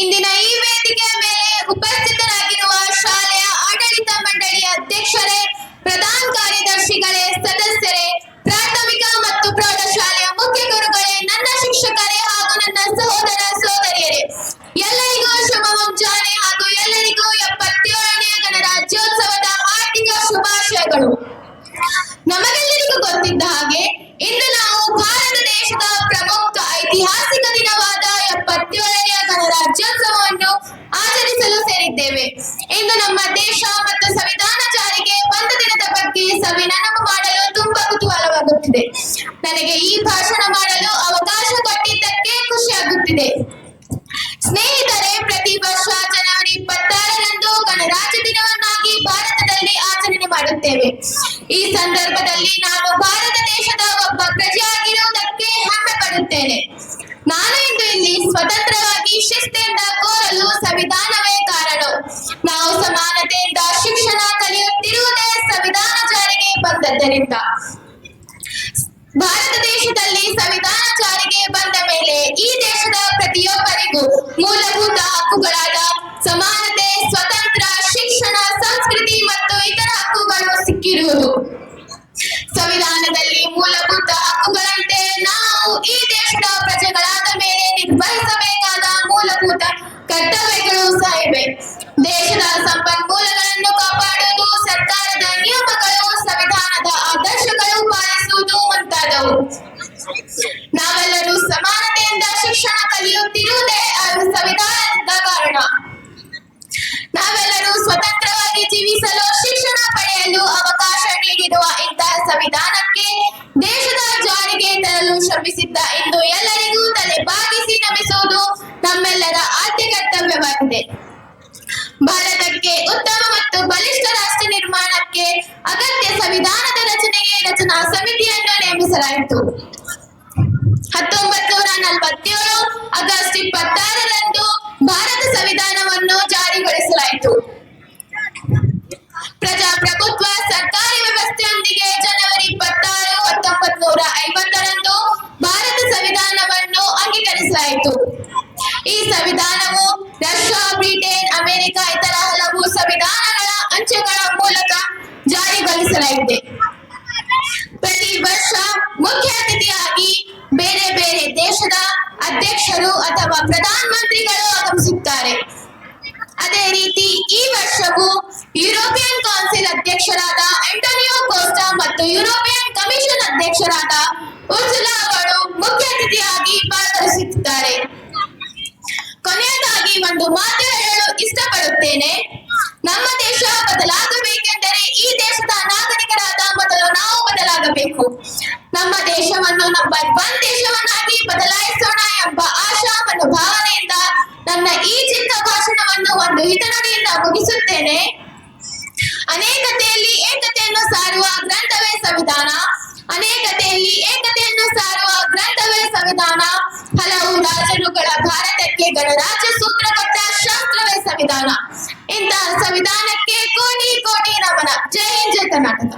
ಇಂದಿನ ಈ ವೇದಿಕೆಯ ಮೇಲೆ ಉಪಸ್ಥಿತರಾಗಿರುವ ಶಾಲೆಯ ಆಡಳಿತ ಮಂಡಳಿಯ ಅಧ್ಯಕ್ಷರೇ, ಪ್ರಧಾನ ಕಾರ್ಯದರ್ಶಿಗಳೇ, ಸದಸ್ಯರೇ, ಪ್ರಾಥಮಿಕ ಮತ್ತು ಪ್ರೌಢಶಾಲೆಯ ಮುಖ್ಯ ಗುರುಗಳೇ, ನನ್ನ ಶಿಕ್ಷಕರೇ ಹಾಗೂ ನನ್ನ ಸಹೋದರ ಸಹೋದರಿಯರೇ, ಎಲ್ಲರಿಗೂ ಶುಭ ಮುಂಜಾನೆ ಹಾಗೂ ಎಲ್ಲರಿಗೂ 77ನೇ ಗಣರಾಜ್ಯೋತ್ಸವದ ಹಾರ್ದಿಕ ಶುಭಾಶಯಗಳು. ನಮಗೆಲ್ಲರಿಗೂ ಗೊತ್ತಿದ್ದ ಹಾಗೆ ಇಂದು ನಾವು ಭಾರತ ದೇಶದ ಪ್ರಮುಖ ಐತಿಹಾಸಿಕ ದಿನವಾದ 77ನೇ ಗಣರಾಜ್ಯೋತ್ಸವವನ್ನು ಆಚರಿಸಲು ಸೇರಿದ್ದೇವೆ. ಇಂದು ನಮ್ಮ ದೇಶ ಮತ್ತು ಸಂವಿಧಾನ ಜಾರಿಗೆ ಬಂದ ದಿನದ ಬಗ್ಗೆ ನೆನಪು ಮಾಡಲು ತುಂಬಾ ಕುತೂಹಲವಾಗುತ್ತಿದೆ. ನನಗೆ ಈ ಭಾಷಣ ಮಾಡಲು ಅವಕಾಶ ಕೊಟ್ಟಿದ್ದಕ್ಕೆ ಖುಷಿಯಾಗುತ್ತಿದೆ. ಸ್ನೇಹಿತರೆ, ಪ್ರತಿ ವರ್ಷ ಜನವರಿ 26ರಂದು ಗಣರಾಜ್ಯ ದಿನವನ್ನಾಗಿ ಭಾರತದಲ್ಲಿ ಆಚರಣೆ ಮಾಡುತ್ತೇವೆ. ಈ ಸಂದರ್ಭದಲ್ಲಿ ನಾನು ಭಾರತ ದೇಶದ ಒಬ್ಬ ಪ್ರಜೆಯಾಗಿರುವುದಕ್ಕೆ ಹೆಮ್ಮೆ ಪಡುತ್ತೇನೆ. ನಾನು ಇಂದು ಇಲ್ಲಿ ಸ್ವತಂತ್ರವಾಗಿ ಶಿಸ್ತಿನಿಂದ ಕೋರಲು ಸಂವಿಧಾನವೇ ಕಾರಣ. ನಾವು ಸಮಾನತೆಯಿಂದ ಶಿಕ್ಷಣ ಕಲಿಯುತ್ತಿರುವುದೇ ಸಂವಿಧಾನ ಜಾರಿಗೆ ಬಂದದ್ದರಿಂದ. ಭಾರತ ದೇಶದಲ್ಲಿ ಸಂವಿಧಾನ ಜಾರಿಗೆ ಬಂದ ಮೇಲೆ ಈ ದೇಶದ ಪ್ರತಿಯೊಬ್ಬರಿಗೂ ಮೂಲಭೂತ ಹಕ್ಕುಗಳಾದ ಸಮಾನತೆ, ಸ್ವತಂತ್ರ, ಶಿಕ್ಷಣ, ಸಂಸ್ಕೃತಿ ಮತ್ತು ಇತರ ಹಕ್ಕುಗಳು ಸಿಕ್ಕಿರುವುದು. ಸಂವಿಧಾನದಲ್ಲಿ ಮೂಲಭೂತ ಹಕ್ಕುಗಳಂತೆ ನಾವು ಈ ದೇಶದ ಪ್ರಜೆಗಳಾದ ಮೇಲೆ ನಿರ್ವಹಿಸಬೇಕಾದ ಮೂಲಭೂತ ಕರ್ತವ್ಯಗಳು ಸಹ ಇವೆ. ದೇಶದ ಸಂಪನ್ಮೂಲಗಳನ್ನು ಕಾಪಾಡುವುದು, ಸರ್ಕಾರದ ನಿಯಮಗಳು, ಸಂವಿಧಾನದ ಆದರ್ಶಗಳು ಪಾಲಿಸುವುದು ಮುಂತಾದವು. ನಾವೆಲ್ಲರೂ ಸಮಾನತೆಯಿಂದ ಶಿಕ್ಷಣ ಕಲಿಯುತ್ತಿರುವುದೇ ಸಂವಿಧಾನದ ಕಾರಣ. ನಾವೆಲ್ಲರೂ ಸ್ವತಂತ್ರವಾಗಿ ಜೀವಿಸಲು, ಶಿಕ್ಷಣ ಪಡೆಯಲು ಅವಕಾಶ ನೀಡಿರುವ ಇಂತಹ ಸಂವಿಧಾನಕ್ಕೆ ದೇಶದ ಜಾರಿಗೆ ತರಲು ಶ್ರಮಿಸಿದ್ದ ಇಂದು ಎಲ್ಲರಿಗೂ ತಲೆ ಬಾಗಿಸಿ ನಮಿಸುವುದು ನಮ್ಮೆಲ್ಲರ ಆದ್ಯ ಕರ್ತವ್ಯವಾಗಿದೆ. ಭಾರತಕ್ಕೆ ಉತ್ತಮ ಮತ್ತು ಬಲಿಷ್ಠ ರಾಷ್ಟ್ರ ನಿರ್ಮಾಣಕ್ಕೆ ಅಗತ್ಯ ಸಂವಿಧಾನದ ರಚನೆಗೆ ರಚನಾ ಸಮಿತಿಯನ್ನು ನೇಮಿಸಲಾಯಿತು. 1947 ಆಗಸ್ಟ್ 26ರಂದು ಭಾರತ ಸಂವಿಧಾನವನ್ನು ಜಾರಿಗೊಳಿಸಲಾಯಿತು. ಪ್ರಜಾಪ್ರಭುತ್ವ ಸರ್ಕಾರಿ ವ್ಯವಸ್ಥೆಯೊಂದಿಗೆ ಜನವರಿ 26, 1950ರಂದು ಭಾರತ ಸಂವಿಧಾನವನ್ನು ಅಂಗೀಕರಿಸಲಾಯಿತು. ಈ ಸಂವಿಧಾನವು ರಷ್ಯಾ, ಬ್ರಿಟನ್, ಅಮೆರಿಕ ಇತರ ಹಲವು ಸಂವಿಧಾನಗಳ ಅಂಚೆಗಳ ಮೂಲಕ ಜಾರಿಗೊಳಿಸಲಾಗಿದೆ. ಪ್ರತಿ ವರ್ಷ ಮುಖ್ಯ ಅತಿಥಿಯಾಗಿ ಬೇರೆ ಬೇರೆ ದೇಶದ ಅಧ್ಯಕ್ಷರು ಅಥವಾ ಪ್ರಧಾನ ಮಂತ್ರಿಗಳು ಆಗಮಿಸುತ್ತಾರೆ. ಅದೇ ರೀತಿ ಈ ವರ್ಷವೂ ಯುರೋಪಿಯನ್ ಕೌನ್ಸಿಲ್ ಅಧ್ಯಕ್ಷರಾದ ಆಂಟೋನಿಯೋ ಕೋಸ್ಟಾ ಮತ್ತು ಯುರೋಪಿಯನ್ ಕಮಿಷನ್ ಅಧ್ಯಕ್ಷರಾದ ಉರ್ಸುಲಾ ಅವರು ಮುಖ್ಯ ಅತಿಥಿಯಾಗಿ ಭಾಗವಹಿಸುತ್ತಿದ್ದಾರೆ. ಕೊನೆಯದಾಗಿ ಒಂದು ಮಾತು ಹೇಳಲು ಇಷ್ಟಪಡುತ್ತೇನೆ. ನಮ್ಮ ದೇಶ ಬದಲಾಗಬೇಕೆಂದರೆ ಈ ದೇಶದ ನಾಗರಿಕರಾದ ಮೊದಲು ನಾವು ಬದಲಾಗಬೇಕು. ನಮ್ಮ ದೇಶವನ್ನು ನಂಬರ್ 1 ದೇಶವನ್ನಾಗಿ ಬದಲಾಯಿಸೋಣ ಎಂಬ ಆಶಾ ಮನೋಭಾವನೆಯಿಂದ ನನ್ನ ಈ ಚಿಕ್ಕ ಭಾಷಣವನ್ನು ಒಂದು ಹಿತನುಡಿಯಿಂದ ಮುಗಿಸುತ್ತೇನೆ. ಅನೇಕತೆಯಲ್ಲಿ ಏಕತೆಯನ್ನು ಸಾರುವ ಗ್ರಂಥವೇ ಸಂವಿಧಾನ. ಅನೇಕತೆಯಲ್ಲಿ ಏಕತೆಯನ್ನು ಸಾರುವ ಗ್ರಂಥವೇ ಸಂವಿಧಾನ. ಹಲವು ರಾಜರುಗಳ ಭಾರತಕ್ಕೆ ಗಣರಾಜ್ಯ ಸೂತ್ರ ಕೊಟ್ಟ ಶಾಸ್ತ್ರವೇ ಸಂವಿಧಾನ. ಇಂತಹ ಸಂವಿಧಾನಕ್ಕೆ ಕೋಟಿ ಕೋಟಿ ನಮನ. ಜೈ ಹಿಂದ್, ಜೈ ಕರ್ನಾಟಕ.